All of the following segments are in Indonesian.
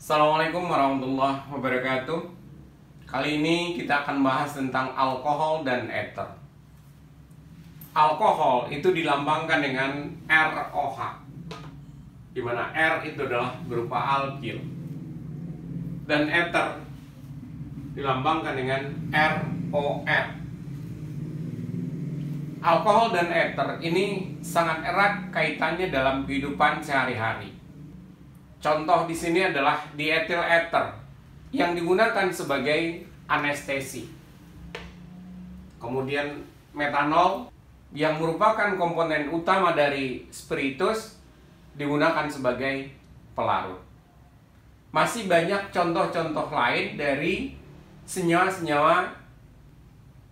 Assalamualaikum warahmatullahi wabarakatuh. Kali ini kita akan bahas tentang alkohol dan ether. Alkohol itu dilambangkan dengan ROH, di mana R itu adalah berupa alkil, dan ether dilambangkan dengan ROR. Alkohol dan ether ini sangat erat kaitannya dalam kehidupan sehari-hari. Contoh di sini adalah diethyl ether yang digunakan sebagai anestesi. Kemudian metanol yang merupakan komponen utama dari spiritus digunakan sebagai pelarut. Masih banyak contoh-contoh lain dari senyawa-senyawa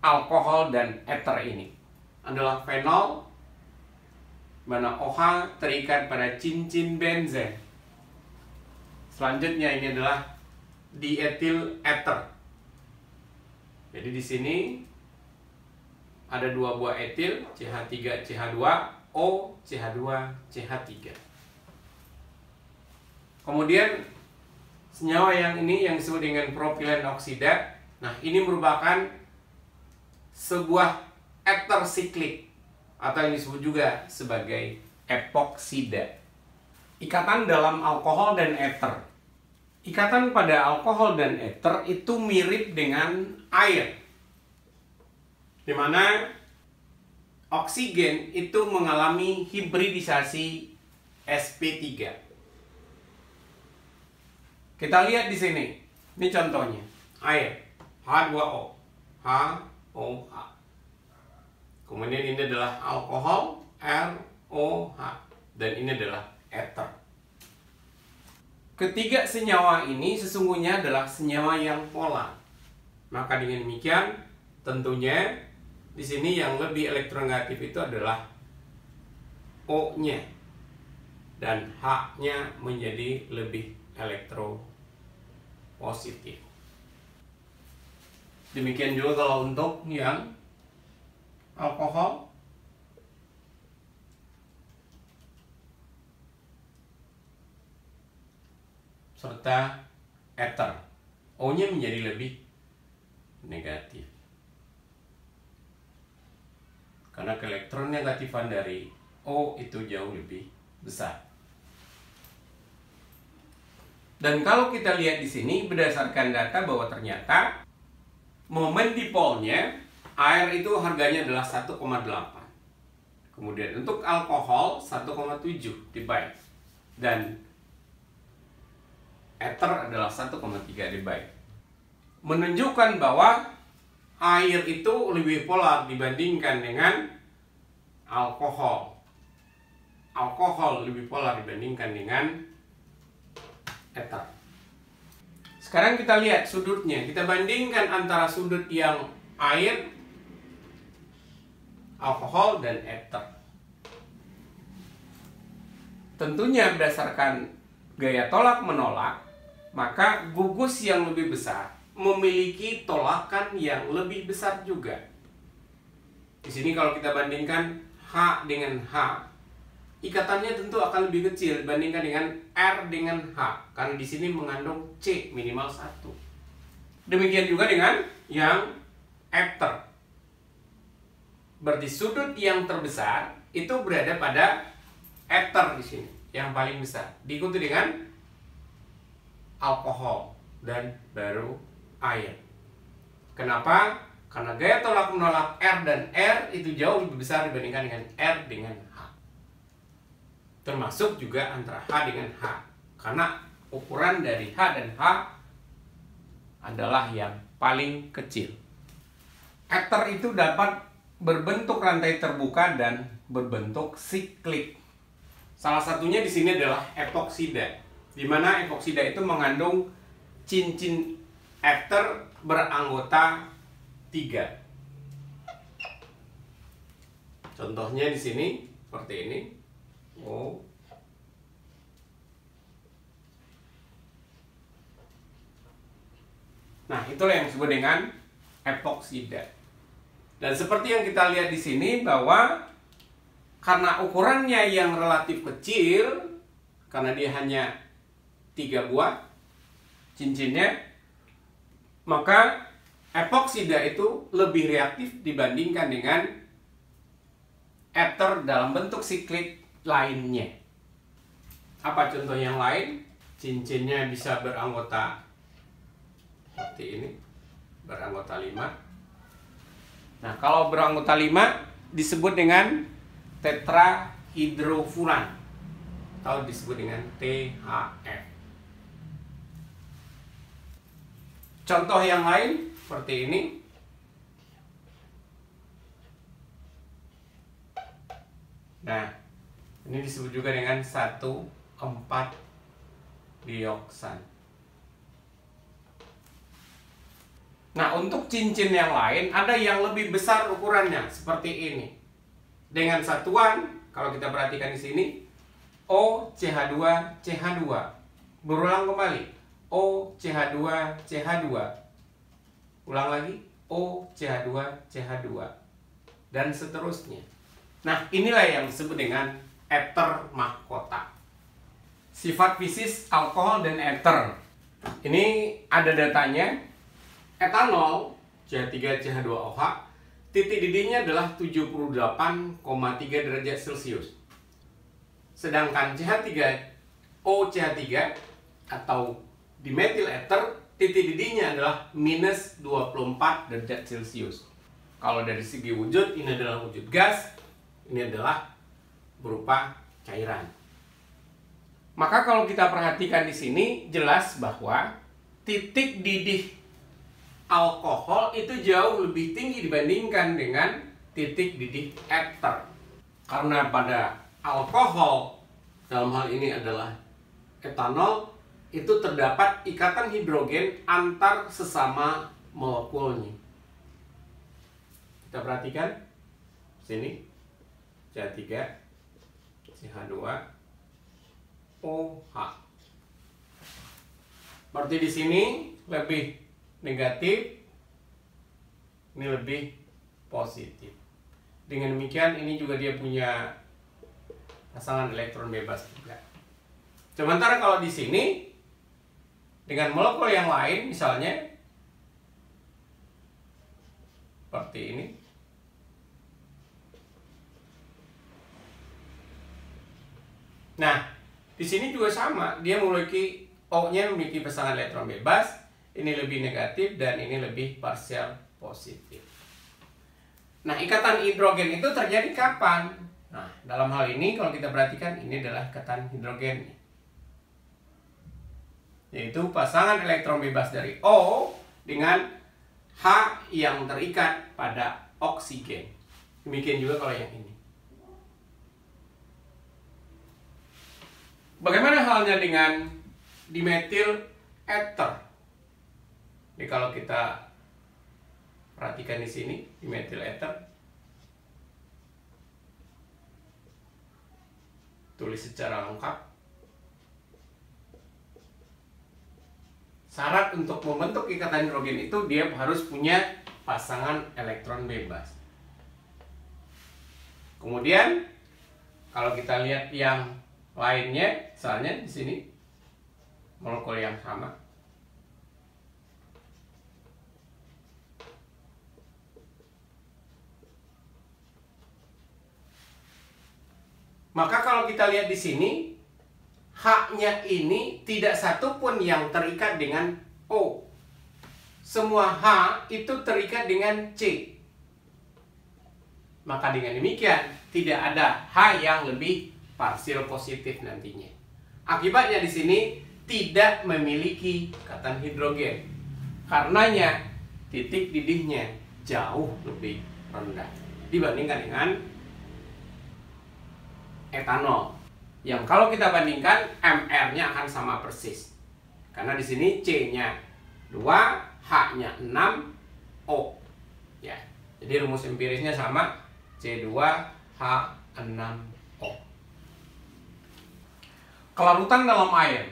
alkohol dan ether ini. Adalah fenol, mana OH terikat pada cincin benzen. Selanjutnya ini adalah diethyl ether. Jadi di sini ada dua buah etil, CH3, CH2, O, CH2, CH3. Kemudian senyawa yang ini yang disebut dengan propilen oksida. Nah, ini merupakan sebuah ether siklik atau yang disebut juga sebagai epoksida. Ikatan dalam alkohol dan ether. Ikatan pada alkohol dan ether itu mirip dengan air, di mana oksigen itu mengalami hibridisasi sp3. Kita lihat di sini. Ini contohnya. Air H2O, HOH. Kemudian ini adalah alkohol, ROH, dan ini adalah ether. Ketiga senyawa ini sesungguhnya adalah senyawa yang polar. Maka dengan demikian, tentunya di sini yang lebih elektronegatif itu adalah O-nya, dan H-nya menjadi lebih elektropositif. Demikian juga kalau untuk yang alkohol. Serta ether, O-nya menjadi lebih negatif. Karena elektron-negatifan dari O itu jauh lebih besar. Dan kalau kita lihat di sini berdasarkan data bahwa ternyata momen dipolnya air itu harganya adalah 1,8. Kemudian untuk alkohol 1,7 dibyte. Dan ether adalah 1,3 dibyte. Menunjukkan bahwa air itu lebih polar dibandingkan dengan alkohol. Alkohol lebih polar dibandingkan dengan ether. Sekarang kita lihat sudutnya. Kita bandingkan antara sudut yang air, alkohol, dan ether. Tentunya berdasarkan gaya tolak menolak, maka gugus yang lebih besar memiliki tolakan yang lebih besar juga. Di sini kalau kita bandingkan H dengan H, ikatannya tentu akan lebih kecil dibandingkan dengan R dengan H, karena di sini mengandung C minimal 1. Demikian juga dengan yang ether. Berarti sudut yang terbesar itu berada pada ether di sini, yang paling besar. Diikuti dengan alkohol dan baru air. Kenapa? Karena gaya tolak menolak R dan R itu jauh lebih besar dibandingkan dengan R dengan H. Termasuk juga antara H dengan H. Karena ukuran dari H dan H adalah yang paling kecil. Ether itu dapat berbentuk rantai terbuka dan berbentuk siklik. Salah satunya di sini adalah epoksida, di mana epoksida itu mengandung cincin ether beranggota 3. Contohnya di sini seperti ini. O. Nah, itulah yang disebut dengan epoksida. Dan seperti yang kita lihat di sini bahwa karena ukurannya yang relatif kecil, karena dia hanya 3 buah, cincinnya, maka epoksida itu lebih reaktif dibandingkan dengan ether dalam bentuk siklik lainnya. Apa contoh yang lain? Cincinnya bisa beranggota seperti ini, beranggota 5. Nah, kalau beranggota 5 disebut dengan tetrahidrofuran atau disebut dengan THF. Contoh yang lain seperti ini. Nah, ini disebut juga dengan 1,4-dioksan. Nah, untuk cincin yang lain ada yang lebih besar ukurannya seperti ini. Dengan satuan, kalau kita perhatikan di sini, OCH2CH2. Berulang kembali, OCH2CH2. Ulang lagi, OCH2CH2. Dan seterusnya. Nah, inilah yang disebut dengan ether mahkota. Sifat fisik alkohol dan ether. Ini ada datanya. Etanol CH3CH2OH, titik didihnya adalah 78,3 derajat Celcius. Sedangkan CH3OCH3 atau dimetil ether, titik didihnya adalah minus 24 derajat Celcius. Kalau dari segi wujud, ini adalah wujud gas, ini adalah berupa cairan. Maka kalau kita perhatikan di sini, jelas bahwa titik didih alkohol itu jauh lebih tinggi dibandingkan dengan titik didih ether. Karena pada alkohol, dalam hal ini adalah etanol, itu terdapat ikatan hidrogen antar sesama molekulnya. Kita perhatikan sini, CH3, CH2, OH. Berarti di sini lebih negatif, ini lebih positif. Dengan demikian ini juga dia punya pasangan elektron bebas juga. Sementara kalau di sini dengan molekul yang lain, misalnya seperti ini, nah di sini juga sama, dia memiliki O-nya memiliki pasangan elektron bebas. Ini lebih negatif dan ini lebih parsial positif. Nah, ikatan hidrogen itu terjadi kapan? Nah, dalam hal ini kalau kita perhatikan, ini adalah ikatan hidrogen, yaitu pasangan elektron bebas dari O dengan H yang terikat pada oksigen. Demikian juga kalau yang ini. Bagaimana halnya dengan dimetil ether? Jadi kalau kita perhatikan di sini, dimetil ether, tulis secara lengkap. Syarat untuk membentuk ikatan hidrogen itu dia harus punya pasangan elektron bebas. Kemudian kalau kita lihat yang lainnya, misalnya di sini molekul yang sama. Maka kalau kita lihat di sini, H-nya ini tidak satu pun yang terikat dengan O. Semua H itu terikat dengan C. Maka dengan demikian, tidak ada H yang lebih parsial positif nantinya. Akibatnya di sini tidak memiliki ikatan hidrogen. Karenanya titik didihnya jauh lebih rendah dibandingkan dengan etanol, yang kalau kita bandingkan MR-nya akan sama persis. Karena di sini C-nya 2, H-nya 6, O. Ya. Jadi rumus empirisnya sama, C2H6O. Kelarutan dalam air.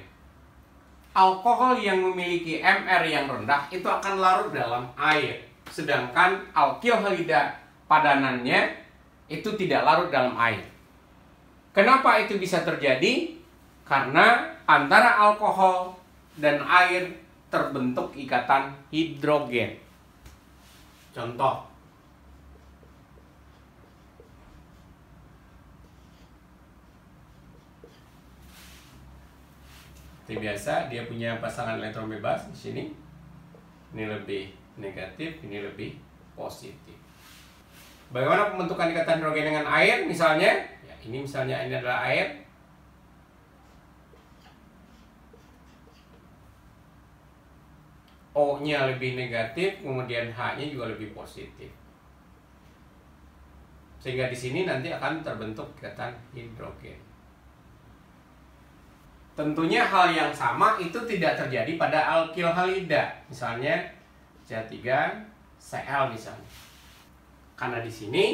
Alkohol yang memiliki MR yang rendah itu akan larut dalam air. Sedangkan alkil halida padanannya itu tidak larut dalam air. Kenapa itu bisa terjadi? Karena antara alkohol dan air terbentuk ikatan hidrogen. Contoh, seperti biasa dia punya pasangan elektron bebas di sini. Ini lebih negatif, ini lebih positif. Bagaimana pembentukan ikatan hidrogen dengan air misalnya? Ya, ini misalnya ini adalah air. O-nya lebih negatif, kemudian H-nya juga lebih positif. Sehingga di sini nanti akan terbentuk ikatan hidrogen. Tentunya hal yang sama itu tidak terjadi pada alkil halida. Misalnya CH3Cl misalnya. Karena di sini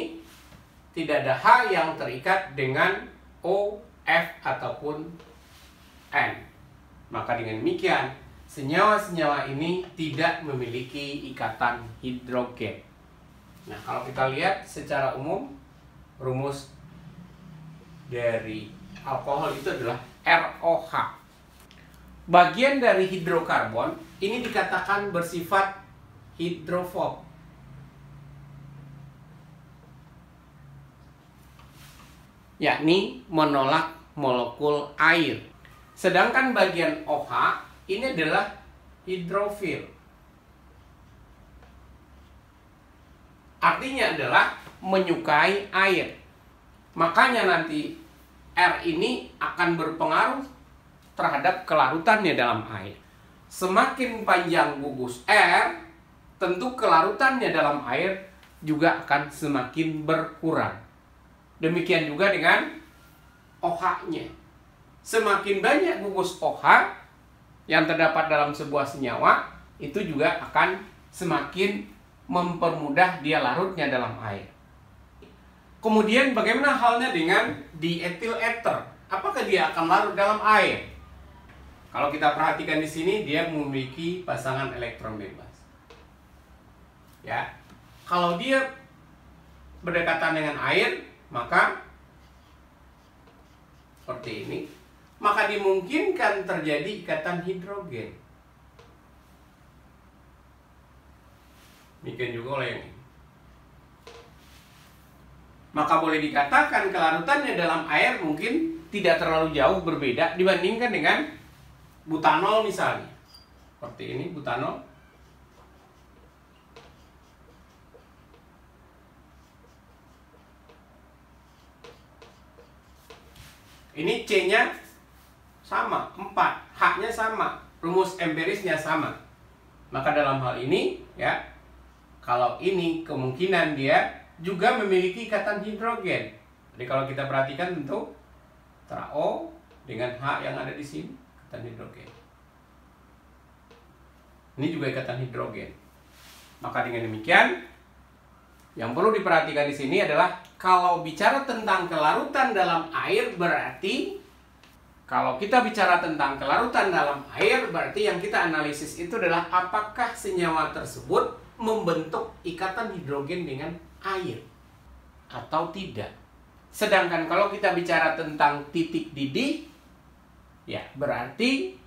tidak ada H yang terikat dengan O, F ataupun N. Maka dengan demikian senyawa-senyawa ini tidak memiliki ikatan hidrogen. Nah, kalau kita lihat secara umum, rumus dari alkohol itu adalah ROH. Bagian dari hidrokarbon ini dikatakan bersifat hidrofob. Yakni menolak molekul air. Sedangkan bagian OH ini adalah hidrofil. Artinya adalah menyukai air. Makanya nanti R ini akan berpengaruh terhadap kelarutannya dalam air. Semakin panjang gugus R, tentu kelarutannya dalam air juga akan semakin berkurang. Demikian juga dengan OH-nya. Semakin banyak gugus OH yang terdapat dalam sebuah senyawa, itu juga akan semakin mempermudah dia larutnya dalam air. Kemudian bagaimana halnya dengan diethil ether? Apakah dia akan larut dalam air? Kalau kita perhatikan di sini, dia memiliki pasangan elektron bebas. Ya, kalau dia berdekatan dengan air, maka seperti ini, maka dimungkinkan terjadi ikatan hidrogen. Demikian juga oleh yang ini. Maka boleh dikatakan kelarutannya dalam air mungkin tidak terlalu jauh berbeda dibandingkan dengan butanol misalnya. Seperti ini butanol. Ini C-nya sama, 4, H-nya sama, rumus empirisnya sama. Maka dalam hal ini, ya, kalau ini kemungkinan dia juga memiliki ikatan hidrogen. Jadi kalau kita perhatikan tentu antara O dengan H yang ada di sini, ikatan hidrogen. Ini juga ikatan hidrogen. Maka dengan demikian, yang perlu diperhatikan di sini adalah kalau bicara tentang kelarutan dalam air berarti kalau kita bicara tentang kelarutan dalam air berarti yang kita analisis itu adalah apakah senyawa tersebut membentuk ikatan hidrogen dengan air atau tidak. Sedangkan kalau kita bicara tentang titik didih, ya berarti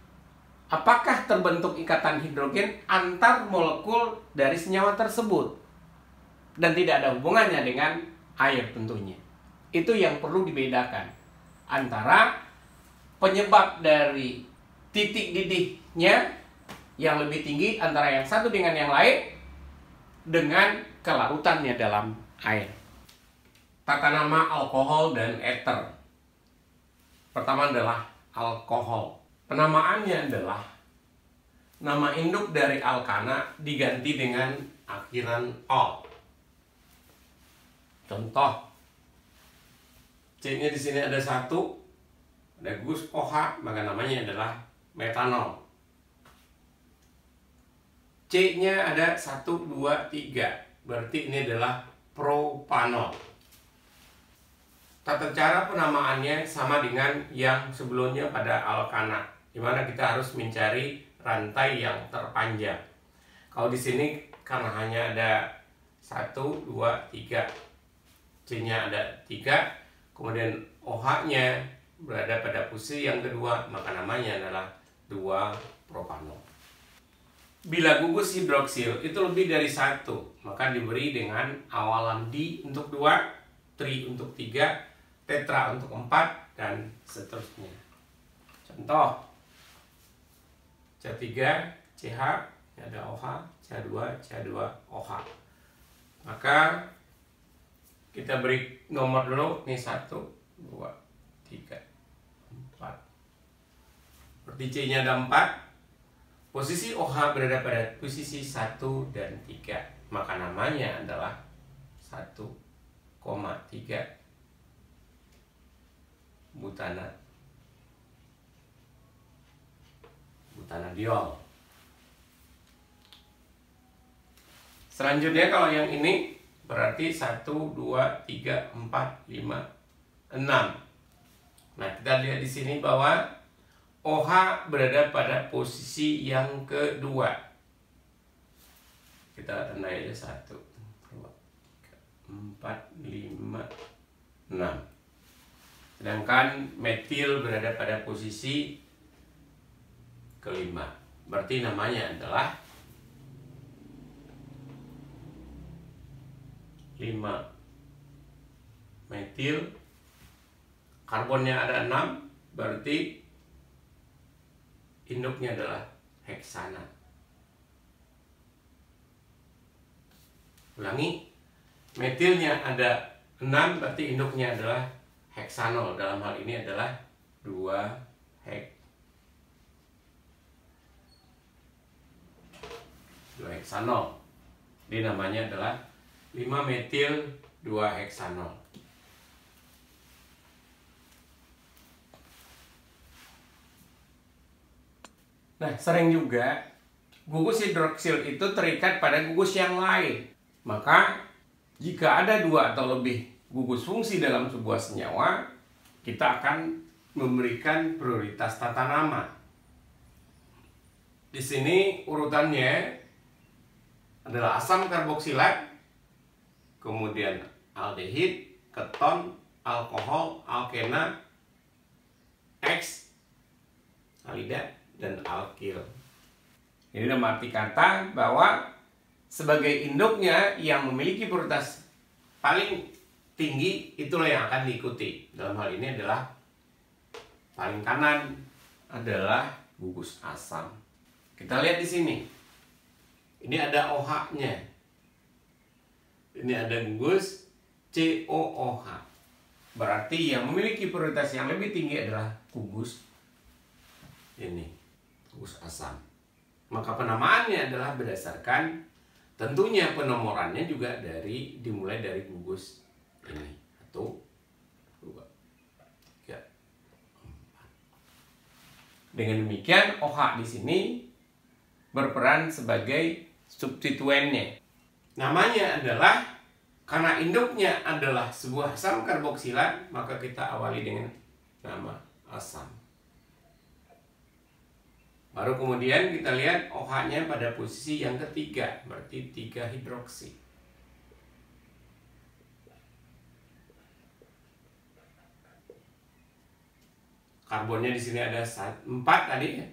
apakah terbentuk ikatan hidrogen antar molekul dari senyawa tersebut. Dan tidak ada hubungannya dengan air tentunya. Itu yang perlu dibedakan antara penyebab dari titik didihnya yang lebih tinggi antara yang satu dengan yang lain dengan kelarutannya dalam air. Tata nama alkohol dan ether. Pertama adalah alkohol. Penamaannya adalah nama induk dari alkana diganti dengan akhiran -ol. Contoh, C-nya di sini ada 1, ada gugus OH, maka namanya adalah metanol. C-nya ada 1, 2, 3, berarti ini adalah propanol. Tata cara penamaannya sama dengan yang sebelumnya pada alkana, di mana kita harus mencari rantai yang terpanjang. Kalau di sini karena hanya ada 1, 2, 3, C-nya ada 3, kemudian OH-nya berada pada posisi yang kedua, maka namanya adalah 2-propanol. Bila gugus hidroksil itu lebih dari 1, maka diberi dengan awalan di untuk 2, tri untuk 3, tetra untuk 4, dan seterusnya. Contoh, CH3, CH, ini ada OH, CH2, CH2, OH. Maka kita beri nomor dulu, ini 1, 2, 3, 4. Berarti C-nya ada 4. Posisi OH berada pada posisi 1 dan 3. Maka namanya adalah 1,3 butanadiol. Selanjutnya kalau yang ini berarti 1, 2, 3, 4, 5, 6. Nah, kita lihat di sini bahwa OH berada pada posisi yang kedua. Kita tandai aja 1, 2, 3, 4, 5, 6. Sedangkan metil berada pada posisi kelima. Berarti namanya adalah 5 metil. Karbonnya ada 6, berarti induknya adalah heksana. Ulangi, metilnya ada 6, berarti induknya adalah heksanol. Dalam hal ini adalah 2 heksanol. Jadi namanya adalah 5 metil 2 heksanol. Nah, sering juga gugus hidroksil itu terikat pada gugus yang lain. Maka, jika ada 2 atau lebih gugus fungsi dalam sebuah senyawa, kita akan memberikan prioritas tata nama. Di sini urutannya adalah asam karboksilat, kemudian aldehid, keton, alkohol, alkena, X, halida, dan alkil. Ini dalam arti kata bahwa sebagai induknya yang memiliki prioritas paling tinggi, itulah yang akan diikuti. Dalam hal ini adalah paling kanan adalah gugus asam. Kita lihat di sini. Ini ada OH-nya. Ini ada gugus COOH. Berarti yang memiliki prioritas yang lebih tinggi adalah gugus ini, gugus asam. Maka penamaannya adalah berdasarkan, tentunya penomorannya juga dimulai dari gugus ini. 1, 2, 3, 4. Dengan demikian OH di sini berperan sebagai substituennya. Namanya adalah, karena induknya adalah sebuah asam karboksilat, maka kita awali dengan nama asam. Baru kemudian kita lihat OH-nya pada posisi yang ketiga, berarti 3 hidroksi. Karbonnya di sini ada 4 tadi ya.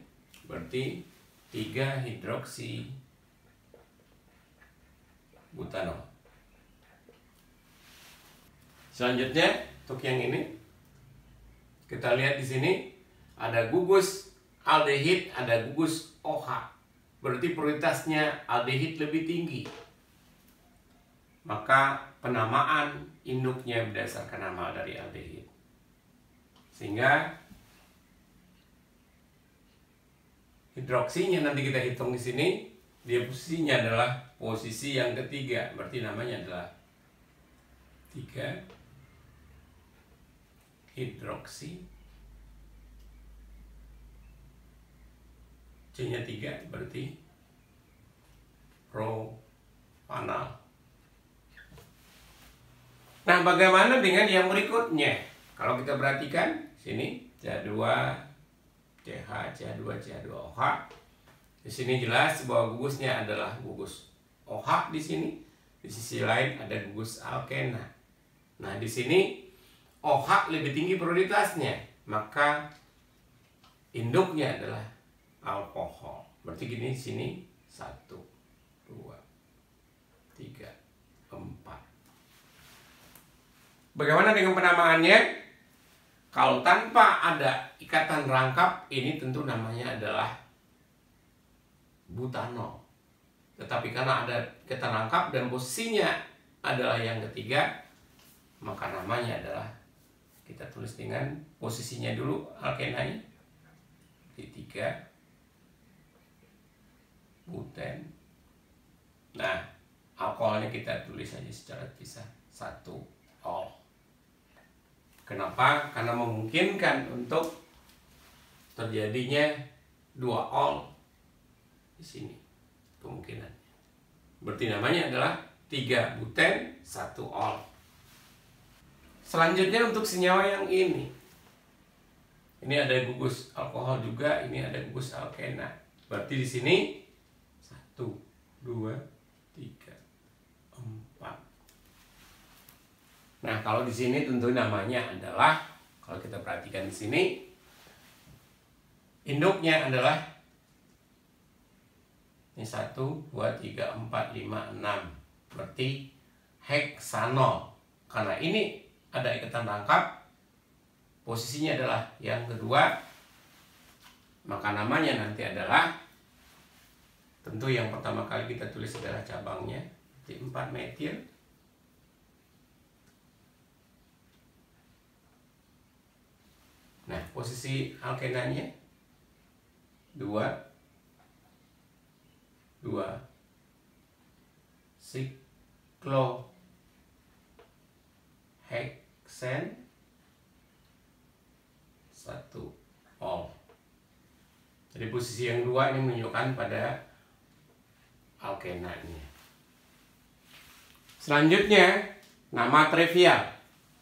Berarti 3 hidroksi butanol. Selanjutnya untuk yang ini kita lihat di sini ada gugus aldehid, ada gugus OH. Berarti prioritasnya aldehid lebih tinggi. Maka penamaan induknya berdasarkan nama dari aldehid. Sehingga hidroksinya nanti kita hitung di sini, dia posisinya adalah posisi yang ketiga, berarti namanya adalah 3 hidroksi. C-nya 3 berarti propanal. Nah, bagaimana dengan yang berikutnya? Kalau kita perhatikan sini CH2, CH, CH2, CH2OH. Di sini jelas bahwa gugusnya adalah gugus OH di sini. Di sisi lain ada gugus alkena. Nah, di sini OH lebih tinggi prioritasnya, maka induknya adalah alkohol. Berarti gini, sini 1, 2, 3, 4. Bagaimana dengan penamaannya? Kalau tanpa ada ikatan rangkap, ini tentu namanya adalah butanol. Tetapi karena ada ikatan rangkap dan posisinya adalah yang ketiga, maka namanya adalah, kita tulis dengan posisinya dulu alkenanya, ketiga, buten. Nah, alkoholnya kita tulis saja secara pisah, 1 ol. Kenapa? Karena memungkinkan untuk terjadinya 2 ol di sini kemungkinan. Berarti namanya adalah 3 buten 1 ol. Selanjutnya untuk senyawa yang ini ada gugus alkohol juga, ini ada gugus alkena. Berarti di sini 1, 2, 3, 4. Nah, kalau di sini tentu namanya adalah, kalau kita perhatikan di sini, induknya adalah ini 1, 2, 3, 4, 5, 6. Berarti heksanol. Karena ini ada ikatan rangkap, posisinya adalah yang kedua, maka namanya nanti adalah, tentu yang pertama kali kita tulis adalah cabangnya, 4 metil. Nah, posisi alkenanya 2 sikloheksen 1 ol. Jadi posisi yang 2 ini menunjukkan pada alkenanya. Selanjutnya, nama trivial.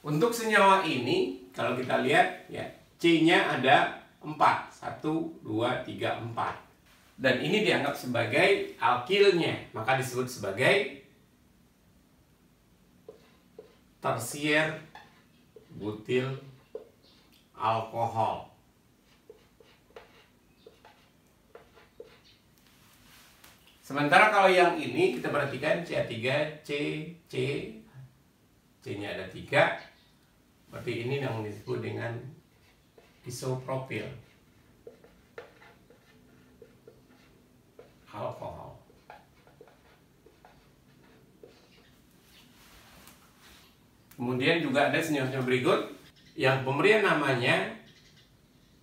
Untuk senyawa ini, kalau kita lihat ya, C-nya ada 4. 1, 2, 3, 4. Dan ini dianggap sebagai alkilnya, maka disebut sebagai tersier butil alkohol. Sementara kalau yang ini kita perhatikan CH3, C-nya ada 3. Berarti ini yang disebut dengan isopropil alkohol. Kemudian juga ada senyawa berikut yang pemberian namanya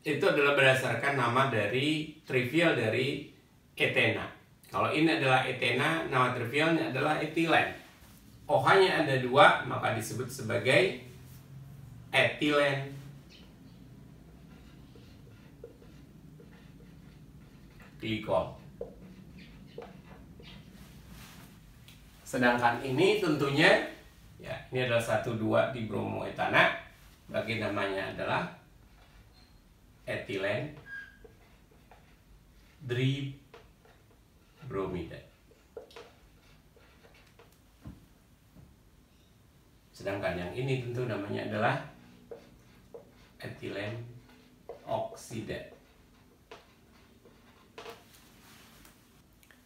itu adalah berdasarkan nama dari trivial dari etena. Kalau ini adalah etena, nama trivialnya adalah etilen. OH-nya ada 2, maka disebut sebagai etilen glikol. Sedangkan ini tentunya ya, ini adalah 1,2 di bromoetana, bagi namanya adalah etilen dibromida. Sedangkan yang ini tentu namanya adalah etilen oksida.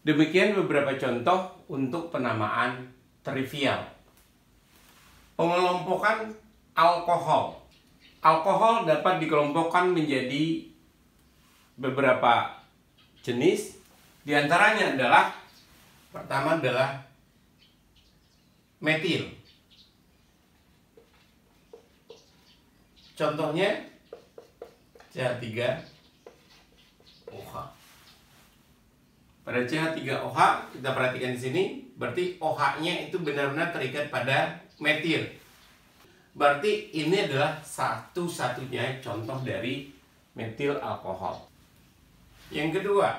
Demikian beberapa contoh untuk penamaan trivial. Pengelompokan alkohol. Alkohol dapat dikelompokkan menjadi beberapa jenis. Di antaranya adalah, pertama adalah metil. Contohnya CH3OH. Pada CH3OH kita perhatikan di sini, berarti OH-nya itu benar-benar terikat pada metil. Berarti ini adalah satu-satunya contoh dari metil alkohol. Yang kedua,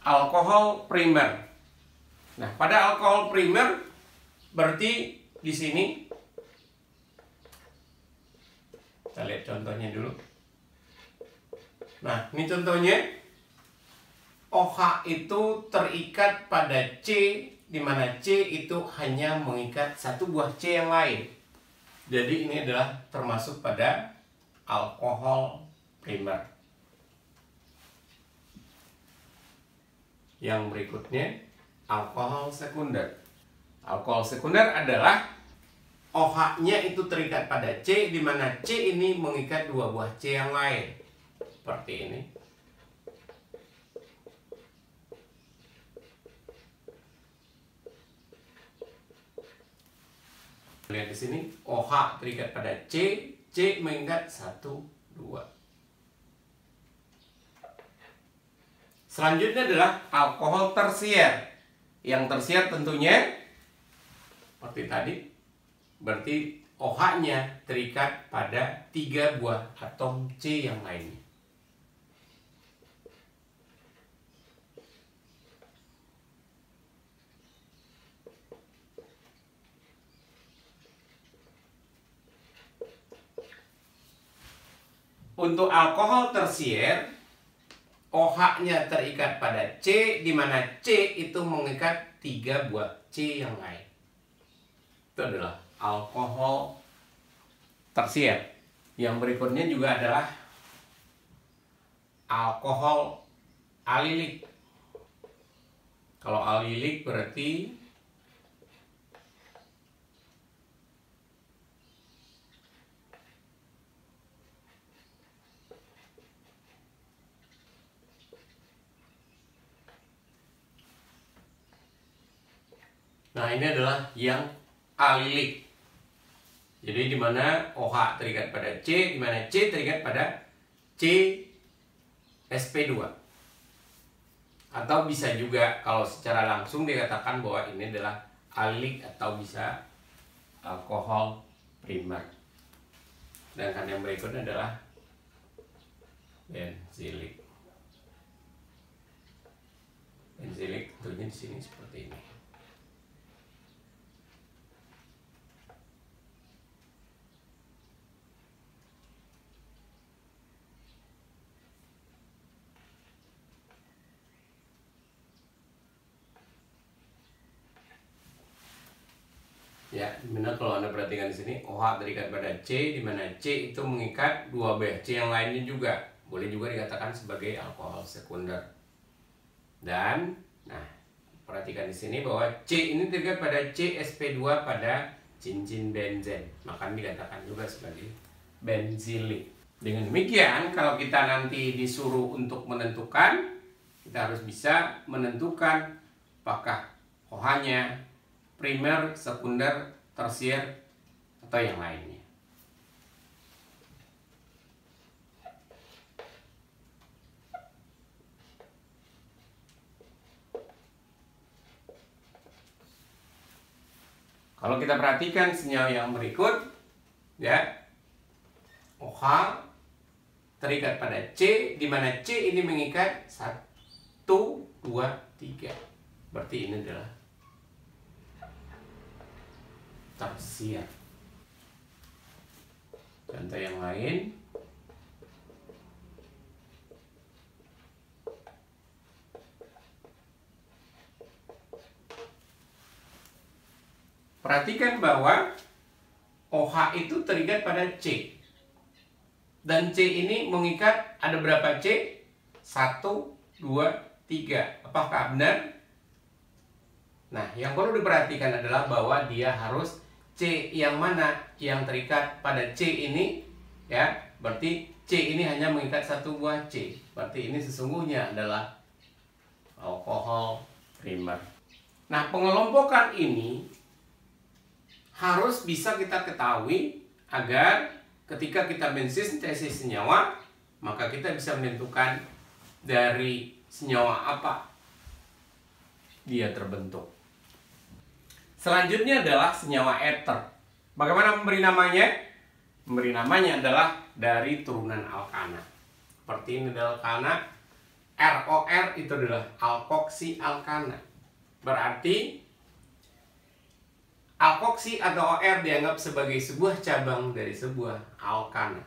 alkohol primer. Nah, pada alkohol primer berarti di sini kita lihat contohnya dulu. Nah, ini contohnya OH itu terikat pada C, di mana C itu hanya mengikat satu buah C yang lain. Jadi ini adalah termasuk pada alkohol primer. Yang berikutnya alkohol sekunder. Alkohol sekunder adalah OH-nya itu terikat pada C, di mana C ini mengikat dua buah C yang lain. Seperti ini. Lihat di sini, OH terikat pada C, C mengikat 1, 2. Selanjutnya adalah alkohol tersier. Yang tersier tentunya seperti tadi, berarti OH-nya terikat pada 3 buah atom C yang lainnya. Untuk alkohol tersier, OH-nya terikat pada C, di mana C itu mengikat 3 buah C yang lain. Itu adalah alkohol tersier. Yang berikutnya juga adalah alkohol alilik. Kalau alilik berarti ini adalah yang alilik. Jadi di mana OH terikat pada C, di mana C terikat pada C sp2. Atau bisa juga kalau secara langsung dikatakan bahwa ini adalah alilik atau bisa alkohol primer. Sedangkan yang berikutnya adalah benzilik. Benzilik tentunya di sini seperti ini. Ya, dimana kalau Anda perhatikan di sini OH terikat pada C, di mana C itu mengikat 2 buah C yang lainnya juga. Boleh juga dikatakan sebagai alkohol sekunder. Dan perhatikan di sini bahwa C ini terikat pada C sp2 pada cincin benzen, maka dikatakan juga sebagai benzilik. Dengan demikian, kalau kita nanti disuruh untuk menentukan, kita harus bisa menentukan apakah OH-nya primer, sekunder, tersier, atau yang lainnya. Kalau kita perhatikan senyawa yang berikut, ya, OH terikat pada C, di mana C ini mengikat 1, 2, 3. Berarti ini adalah tersier. Contoh yang lain, perhatikan bahwa OH itu terikat pada C. Dan C ini mengikat ada berapa C? 1, 2, 3. Apakah benar? Nah, yang perlu diperhatikan adalah bahwa dia harus C yang mana yang terikat pada C ini, ya. Berarti C ini hanya mengikat 1 buah C. Berarti ini sesungguhnya adalah alkohol primer. Nah, pengelompokan ini harus bisa kita ketahui agar ketika kita mensintesis senyawa, maka kita bisa menentukan dari senyawa apa dia terbentuk. Selanjutnya adalah senyawa ether. Bagaimana memberi namanya? Memberi namanya adalah dari turunan alkana. Seperti ini adalah alkana. ROR itu adalah alkoksi alkana. Berarti alkoksi atau OR dianggap sebagai sebuah cabang dari sebuah alkana.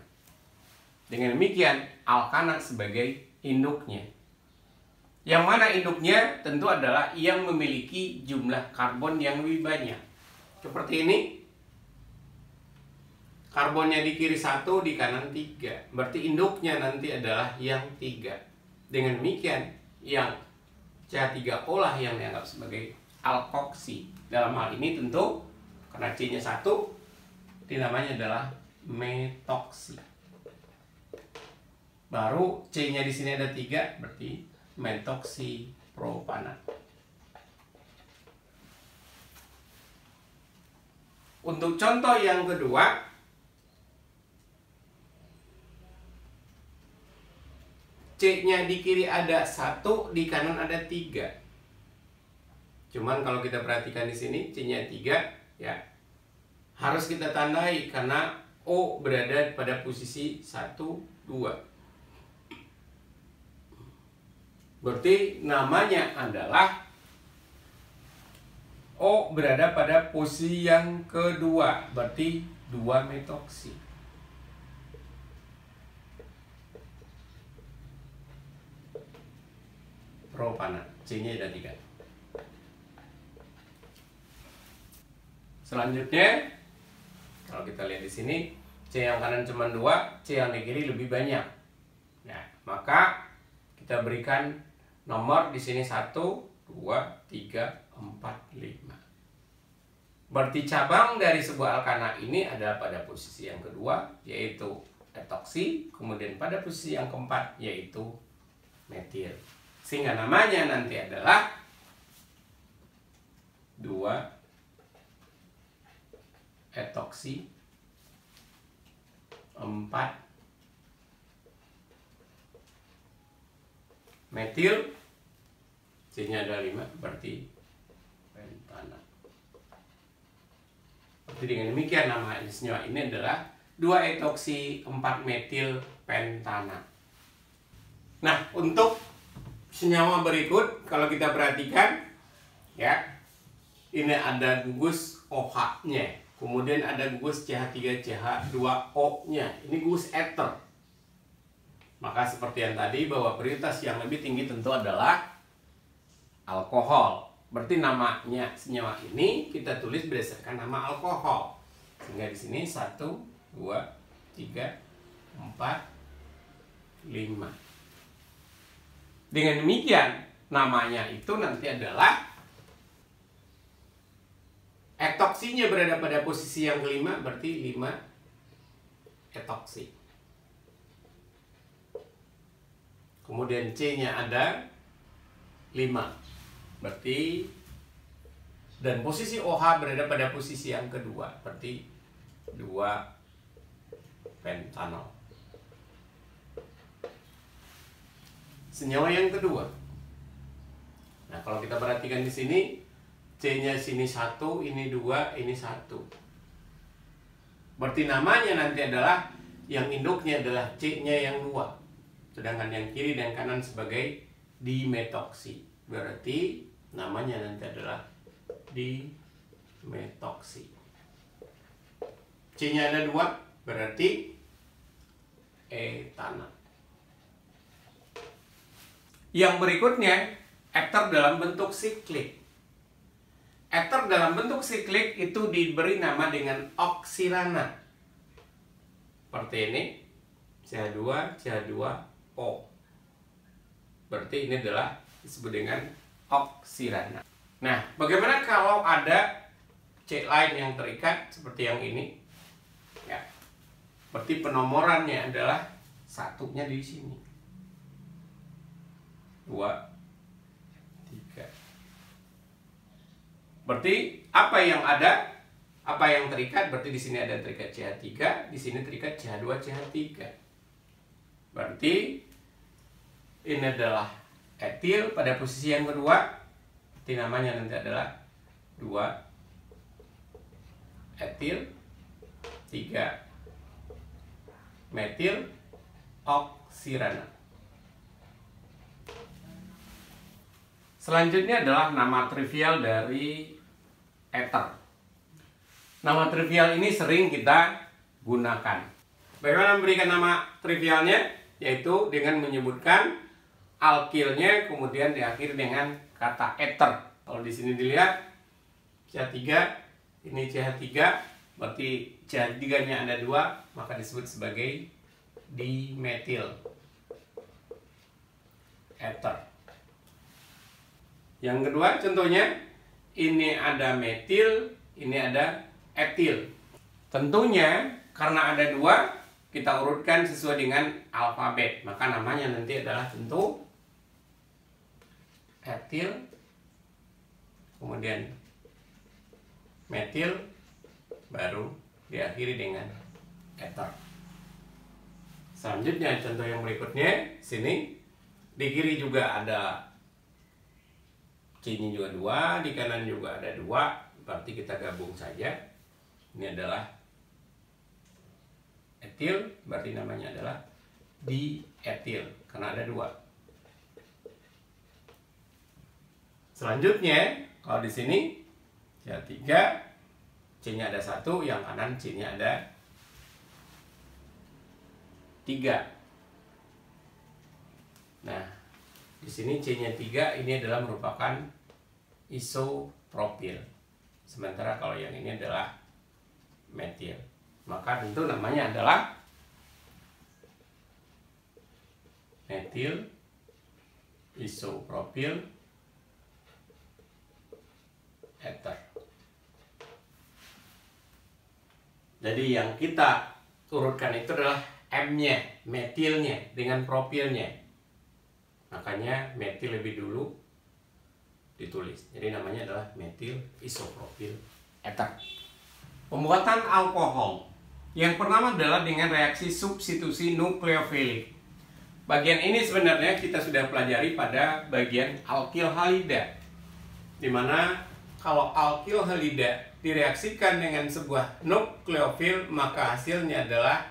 Dengan demikian, alkana sebagai induknya. Yang mana induknya tentu adalah yang memiliki jumlah karbon yang lebih banyak. Seperti ini. Karbonnya di kiri 1, di kanan 3. Berarti induknya nanti adalah yang 3. Dengan demikian, yang CH3O lah yang dianggap sebagai alkoksi. Dalam hal ini tentu karena C-nya 1, namanya adalah metoksi. Baru C-nya di sini ada 3, berarti metoksi propana. Untuk contoh yang kedua, C-nya di kiri ada 1, di kanan ada 3. Cuman kalau kita perhatikan di sini C-nya 3, ya. Harus kita tandai karena O berada pada posisi 1, 2. Berarti namanya adalah O berada pada posisi yang kedua, berarti 2 metoksi. Propana, C-nya ada 3. Selanjutnya, kalau kita lihat di sini, C yang kanan cuma 2, C yang di kiri lebih banyak. Nah, maka kita berikan nomor di sini 1, 2, 3, 4, 5. Berarti cabang dari sebuah alkana ini adalah pada posisi yang kedua, yaitu etoksi, kemudian pada posisi yang keempat, yaitu metil. Sehingga namanya nanti adalah 2 etoksi, 4 metil, C-nya ada 5, berarti pentana. Berarti dengan demikian nama senyawa ini adalah 2 etoksi 4 metil pentana. Nah, untuk senyawa berikut kalau kita perhatikan, ya, ini ada gugus OH-nya. Kemudian ada gugus CH3CH2O-nya. Ini gugus ether. Maka seperti yang tadi, bahwa prioritas yang lebih tinggi tentu adalah alkohol. Berarti namanya senyawa ini kita tulis berdasarkan nama alkohol. Sehingga di sini 1, 2, 3, 4, 5. Dengan demikian, namanya itu nanti adalah etoksinya berada pada posisi yang kelima, berarti 5 etoksi. Kemudian C-nya ada 5, berarti, dan posisi OH berada pada posisi yang kedua, berarti 2 pentanol. Senyawa yang kedua. Nah, kalau kita perhatikan di sini, C-nya sini 1, ini 2, ini 1. Berarti namanya nanti adalah, yang induknya adalah C-nya yang 2. Sedangkan yang kiri dan kanan sebagai dimetoksi. Berarti namanya nanti adalah dimetoksi. C-nya ada 2, berarti etana. Yang berikutnya, ether dalam bentuk siklik. Ether dalam bentuk siklik itu diberi nama dengan oksirana. Seperti ini, CH2, CH2O. Berarti ini adalah disebut dengan oksirana. Nah, bagaimana kalau ada C lain yang terikat seperti yang ini? Ya. Berarti penomorannya adalah satunya di sini. 2, 3. Berarti apa yang ada, apa yang terikat? Berarti di sini ada terikat CH3, di sini terikat CH2, CH3. Berarti ini adalah etil pada posisi yang kedua. Berarti namanya nanti adalah 2 etil, 3 metil oksirana. Selanjutnya adalah nama trivial dari ether. Nama trivial ini sering kita gunakan. Bagaimana memberikan nama trivialnya? Yaitu dengan menyebutkan alkilnya, kemudian diakhiri dengan kata ether. Kalau di sini dilihat CH3, ini CH3, berarti CH3-nya ada 2, maka disebut sebagai dimetil ether. Yang kedua contohnya, ini ada metil, ini ada etil. Tentunya karena ada dua, kita urutkan sesuai dengan alfabet. Maka namanya nanti adalah tentu etil, kemudian metil, baru diakhiri dengan eter. Selanjutnya contoh yang berikutnya, sini di kiri juga ada C-nya juga 2, di kanan juga ada 2, berarti kita gabung saja. Ini adalah etil, berarti namanya adalah dietil karena ada 2. Selanjutnya, kalau di sini C3, C-nya ada 1, yang kanan C-nya ada 3. Nah, di sini C-nya 3, ini adalah merupakan isopropil. Sementara kalau yang ini adalah metil. Maka tentu namanya adalah metil isopropil ether. Jadi yang kita urutkan itu adalah M-nya, metilnya dengan propilnya. Makanya metil lebih dulu ditulis. Jadi namanya adalah metil isopropil ether. Pembuatan alkohol. Yang pertama adalah dengan reaksi substitusi nukleofilik. Bagian ini sebenarnya kita sudah pelajari pada bagian alkil halida. Dimana kalau alkil halida direaksikan dengan sebuah nukleofil, maka hasilnya adalah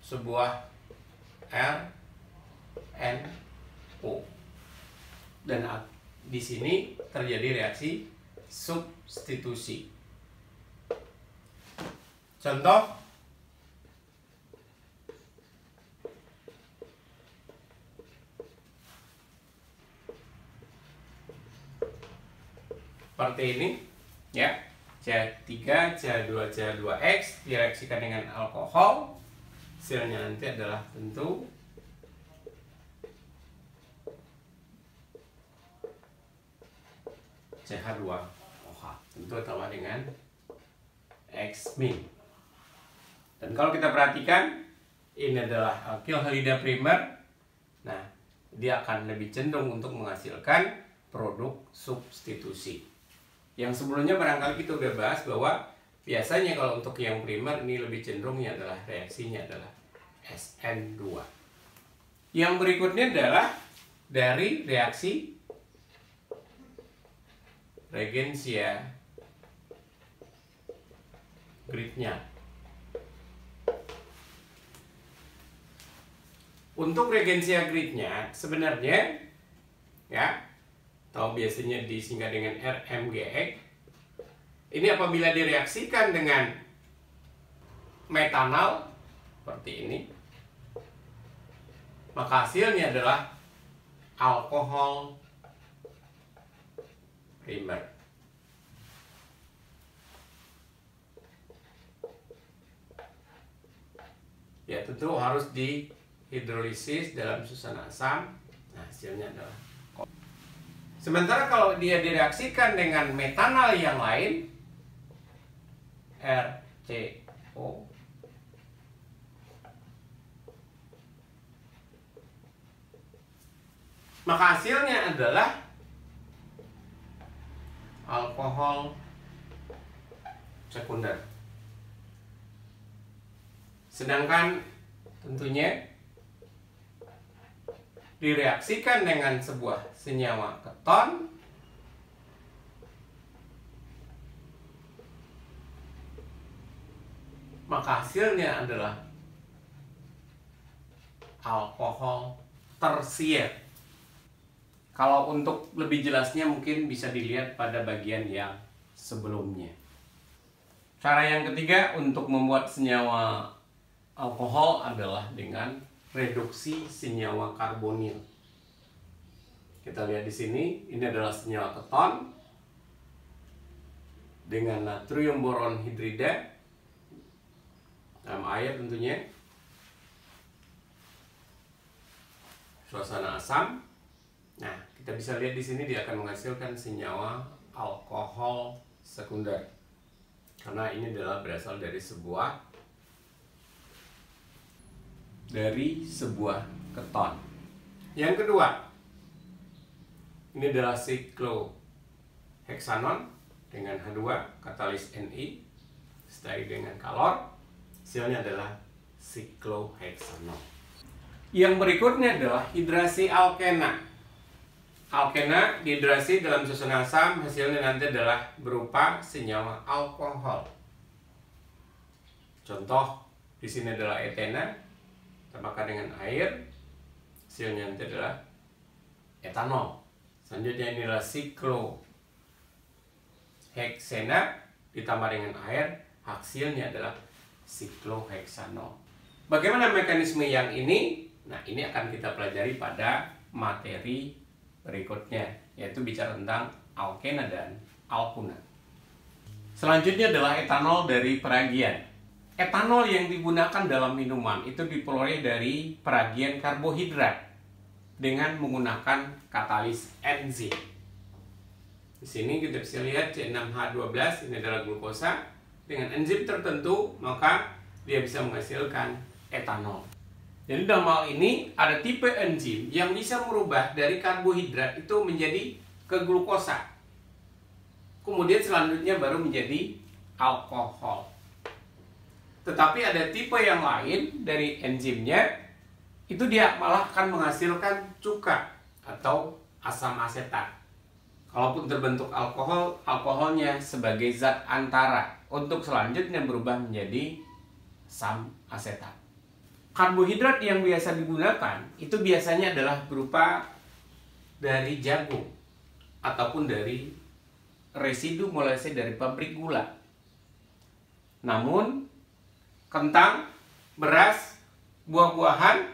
sebuah RNO. Dan di sini terjadi reaksi substitusi. Contoh, seperti ini, ya. CH3, CH2, CH2X direaksikan dengan alkohol, hasilnya nanti adalah tentu CH2OH, tentu tambah dengan X-. Dan kalau kita perhatikan, ini adalah alkil halida primer. Nah, dia akan lebih cenderung untuk menghasilkan produk substitusi. Yang sebelumnya barangkali kita udah bahas bahwa biasanya kalau untuk yang primer ini lebih cenderungnya adalah reaksinya adalah SN2. Yang berikutnya adalah dari reaksi regensia Grignard. Untuk regensia Grignard sebenarnya, ya, atau biasanya disingkat dengan RMGX, ini apabila direaksikan dengan metanol seperti ini, maka hasilnya adalah alkohol primer. Ya, tentu harus dihidrolisis dalam susunan asam. Nah, hasilnya adalah. Sementara kalau dia direaksikan dengan metanol yang lain, RCO, maka hasilnya adalah alkohol sekunder. Sedangkan tentunya direaksikan dengan sebuah senyawa keton, maka hasilnya adalah alkohol tersier. Kalau untuk lebih jelasnya mungkin bisa dilihat pada bagian yang sebelumnya. Cara yang ketiga untuk membuat senyawa alkohol adalah dengan reduksi senyawa karbonil. Kita lihat di sini, ini adalah senyawa keton dengan natrium boron hidrida dalam air tentunya, suasana asam. Nah, Kita bisa lihat di sini dia akan menghasilkan senyawa alkohol sekunder. Karena ini adalah berasal dari sebuah keton. Yang kedua, ini adalah sikloheksanon dengan H2 katalis Ni setari dengan kalor. Hasilnya adalah sikloheksanon. Yang berikutnya adalah hidrasi alkena. Alkena dihidrasi dalam susun asam, hasilnya nanti adalah berupa senyawa alkohol. Contoh di sini adalah etena, tambahkan dengan air, hasilnya nanti adalah etanol. Selanjutnya ini adalah sikloheksena ditambah dengan air, hasilnya adalah sikloheksanol. Bagaimana mekanisme yang ini? Nah, ini akan kita pelajari pada materi berikutnya, yaitu bicara tentang alkena dan alkuna. Selanjutnya adalah etanol dari peragian. Etanol yang digunakan dalam minuman itu diperoleh dari peragian karbohidrat dengan menggunakan katalis enzim. Di sini kita bisa lihat C6H12 ini adalah glukosa. Dengan enzim tertentu maka dia bisa menghasilkan etanol. Jadi dalam hal ini ada tipe enzim yang bisa merubah dari karbohidrat itu menjadi ke glukosa. Kemudian selanjutnya baru menjadi alkohol. Tetapi ada tipe yang lain dari enzimnya, itu dia malah akan menghasilkan cuka atau asam asetat. Kalaupun terbentuk alkohol, alkoholnya sebagai zat antara untuk selanjutnya berubah menjadi asam asetat. Karbohidrat yang biasa digunakan itu biasanya adalah berupa dari jagung ataupun dari residu molase dari pabrik gula. Namun kentang, beras, buah-buahan,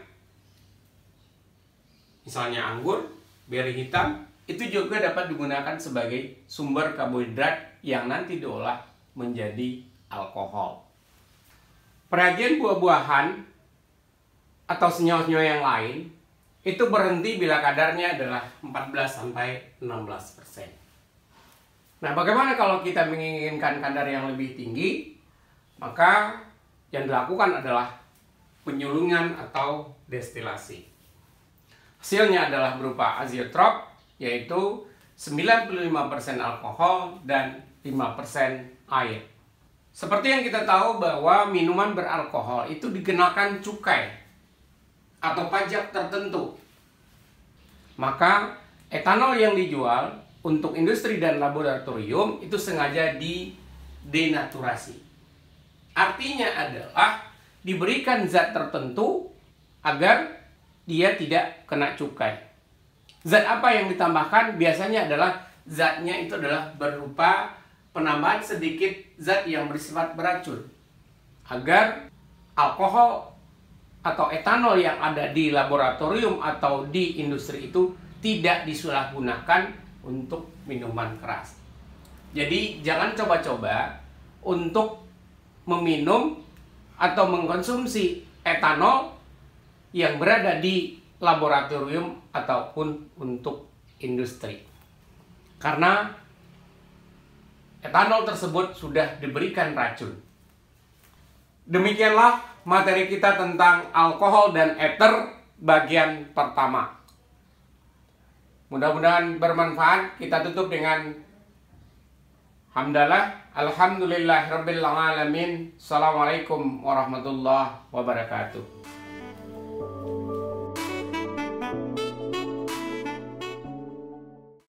misalnya anggur, beri hitam, itu juga dapat digunakan sebagai sumber karbohidrat yang nanti diolah menjadi alkohol. Peragian buah-buahan atau senyawa-senyawa yang lain itu berhenti bila kadarnya adalah 14-16%. Nah, bagaimana kalau kita menginginkan kadar yang lebih tinggi? Maka yang dilakukan adalah penyulungan atau destilasi. Hasilnya adalah berupa azeotrop, yaitu 95% alkohol dan 5% air. Seperti yang kita tahu bahwa minuman beralkohol itu dikenakan cukai atau pajak tertentu. Maka etanol yang dijual untuk industri dan laboratorium itu sengaja didenaturasi. Artinya adalah diberikan zat tertentu agar dia tidak kena cukai. Zat apa yang ditambahkan? Biasanya adalah zatnya itu adalah berupa penambahan sedikit zat yang bersifat beracun agar alkohol atau etanol yang ada di laboratorium atau di industri itu tidak disalahgunakan untuk minuman keras. Jadi jangan coba-coba untuk meminum atau mengkonsumsi etanol yang berada di laboratorium ataupun untuk industri. Karena etanol tersebut sudah diberikan racun. Demikianlah materi kita tentang alkohol dan ether bagian pertama. Mudah-mudahan bermanfaat. Kita tutup dengan hamdalah, alhamdulillahirabbil alamin. Assalamualaikum warahmatullahi wabarakatuh.